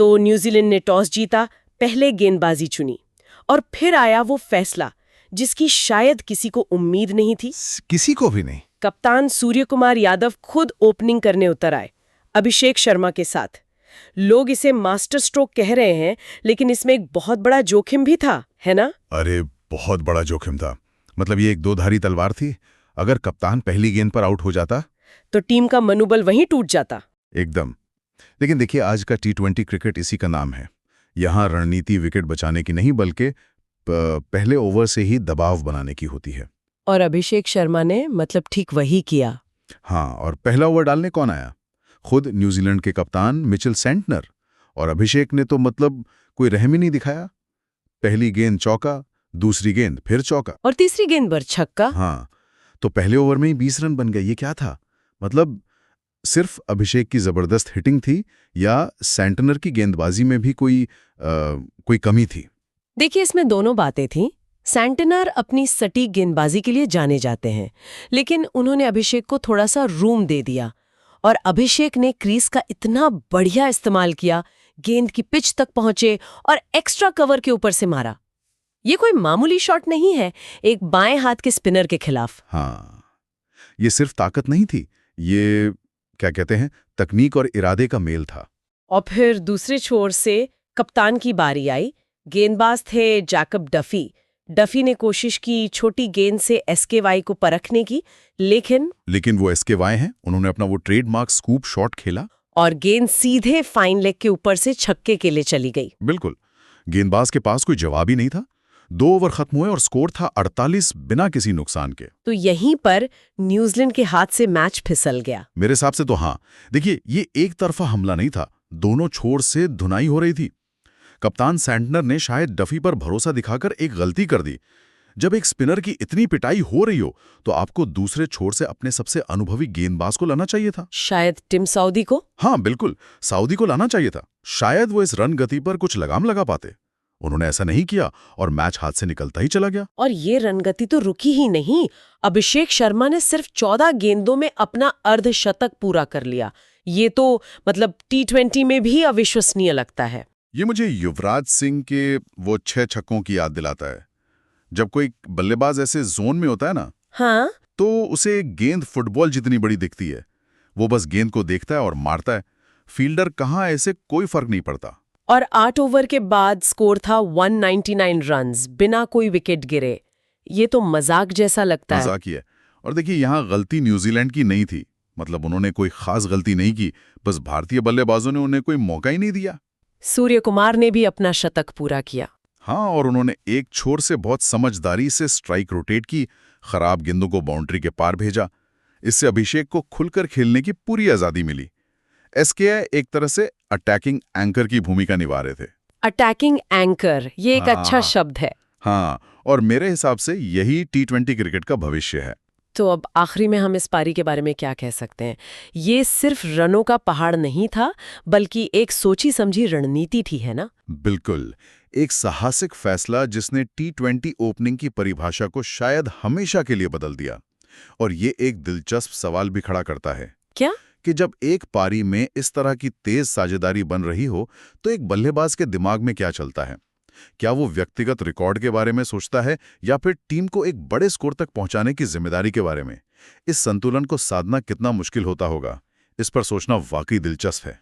तो न्यूजीलैंड ने टॉस जीता, पहले गेंदबाजी चुनी और फिर आया वो फैसला जिसकी शायद किसी को उम्मीद नहीं थी। किसी को भी नहीं। कप्तान सूर्य कुमार यादव खुद ओपनिंग करने उतर आए अभिषेक शर्मा के साथ। लोग इसे मास्टर स्ट्रोक कह रहे हैं, लेकिन इसमें एक बहुत बड़ा जोखिम भी था, है ना? अरे बहुत बड़ा जोखिम था। मतलब ये एक दोधारी तलवार थी। अगर कप्तान पहली गेंद पर आउट हो जाता तो टीम का मनोबल वहीं टूट जाता। एकदम। लेकिन देखिए, आज का T20 क्रिकेट इसी का नाम है। यहाँ रणनीति विकेट बचाने की नहीं, बल्कि पहले ओवर से ही दबाव बनाने की होती है। और अभिषेक शर्मा ने मतलब ठीक वही किया। हाँ, और पहला ओवर डालने कौन आया? खुद न्यूजीलैंड के कप्तान मिचेल सेंटनर। और अभिषेक ने तो मतलब कोई रहम ही नहीं दिखाया। पहली गेंद चौका, दूसरी गेंद फिर चौका, और तीसरी गेंद पर छक्का। हाँ, तो पहले ओवर में ही 20 रन बन गए। ये क्या था? मतलब सिर्फ अभिषेक की जबरदस्त हिटिंग थी या सेंटनर की गेंदबाजी में भी कोई कमी थी? देखिए, इसमें दोनों बातें थीं। सेंटनर अपनी सटीक गेंदबाजी के लिए जाने जाते हैं, लेकिन उन्होंने अभिषेक को थोड़ा सा रूम दे दिया और अभिषेक ने क्रीज का इतना बढ़िया इस्तेमाल किया, गेंद की पिच तक पहुंचे और एक्स्ट्रा कवर के ऊपर से मारा। ये कोई मामूली शॉट नहीं है, एक बाएं हाथ के स्पिनर के खिलाफ। हाँ, ये सिर्फ ताकत नहीं थी, ये क्या कहते हैं, तकनीक और इरादे का मेल था। और फिर दूसरे छोर से कप्तान की बारी आई। गेंदबाज थे जैकब डफी। डफी ने कोशिश की छोटी गेंद से एसकेवाई को परखने की, लेकिन वो एसकेवाई हैं। उन्होंने अपना वो ट्रेडमार्क स्कूप शॉट खेला और गेंद सीधे फाइन लेग के ऊपर से छक्के के लिए चली गई। बिल्कुल, गेंदबाज के पास कोई जवाब ही नहीं था। 2 ओवर खत्म हुए और स्कोर था 48 बिना किसी नुकसान के। तो यहीं पर न्यूजीलैंड के हाथ से मैच फिसल गया। मेरे हिसाब से तो हाँ। देखिए, ये एक तरफा हमला नहीं था, दोनों छोर से धुनाई हो रही थी। कप्तान सैंटनर ने शायद डफी पर भरोसा दिखाकर एक गलती कर दी। जब एक स्पिनर की इतनी पिटाई हो रही हो तो आपको दूसरे छोर से अपने सबसे अनुभवी गेंदबाज को लाना चाहिए था। शायद टिम साउदी को। हाँ बिल्कुल, साउदी को लाना चाहिए था। शायद वो इस रन गति पर कुछ लगाम लगा पाते। उन्होंने ऐसा नहीं किया और मैच हाथ से निकलता ही चला गया। और ये रनगति तो रुकी ही नहीं। अभिषेक शर्मा ने सिर्फ 14 गेंदों में अपना अर्धशतक पूरा कर लिया। ये तो मतलब T20 में भी अविश्वसनीय लगता है। ये मुझे युवराज सिंह के वो 6 छक्कों की याद दिलाता है। जब कोई बल्लेबाज ऐसे जोन में होता है ना, हाँ, तो उसे गेंद फुटबॉल जितनी बड़ी दिखती है। वो बस गेंद को देखता है और मारता है। फील्डर कहाँ, ऐसे कोई फर्क नहीं पड़ता। और 8 ओवर के बाद स्कोर था 199 रन्स, बिना कोई विकेट गिरे। ये तो मजाक जैसा लगता है। मजाक ही है। और देखिए, यहाँ गलती न्यूजीलैंड की नहीं थी। मतलब उन्होंने कोई खास गलती नहीं की, बस भारतीय बल्लेबाजों ने उन्हें कोई मौका ही नहीं दिया। सूर्य कुमार ने भी अपना शतक पूरा किया। हाँ, और उन्होंने एक छोर से बहुत समझदारी से स्ट्राइक रोटेट की, खराब गेंदों को बाउंड्री के पार भेजा। इससे अभिषेक को खुलकर खेलने की पूरी आजादी मिली। एसकेआई एक तरह से अटैकिंग एंकर की भूमिका निभा रहे थे। अटैकिंग एंकर, ये एक अच्छा शब्द है। हाँ, और मेरे हिसाब से यही T20 क्रिकेट का भविष्य है। तो अब आखिरी में हम इस पारी के बारे में क्या कह सकते हैं? ये सिर्फ रनों का पहाड़ नहीं था, बल्कि एक सोची समझी रणनीति थी, है ना? बिल्कुल, एक साहसिक फैसला जिसने T20 ओपनिंग की परिभाषा को शायद हमेशा के लिए बदल दिया। और ये एक दिलचस्प सवाल भी खड़ा करता है। क्या? कि जब एक पारी में इस तरह की तेज साझेदारी बन रही हो, तो एक बल्लेबाज के दिमाग में क्या चलता है? क्या वो व्यक्तिगत रिकॉर्ड के बारे में सोचता है या फिर टीम को एक बड़े स्कोर तक पहुंचाने की जिम्मेदारी के बारे में? इस संतुलन को साधना कितना मुश्किल होता होगा, इस पर सोचना वाकई दिलचस्प है।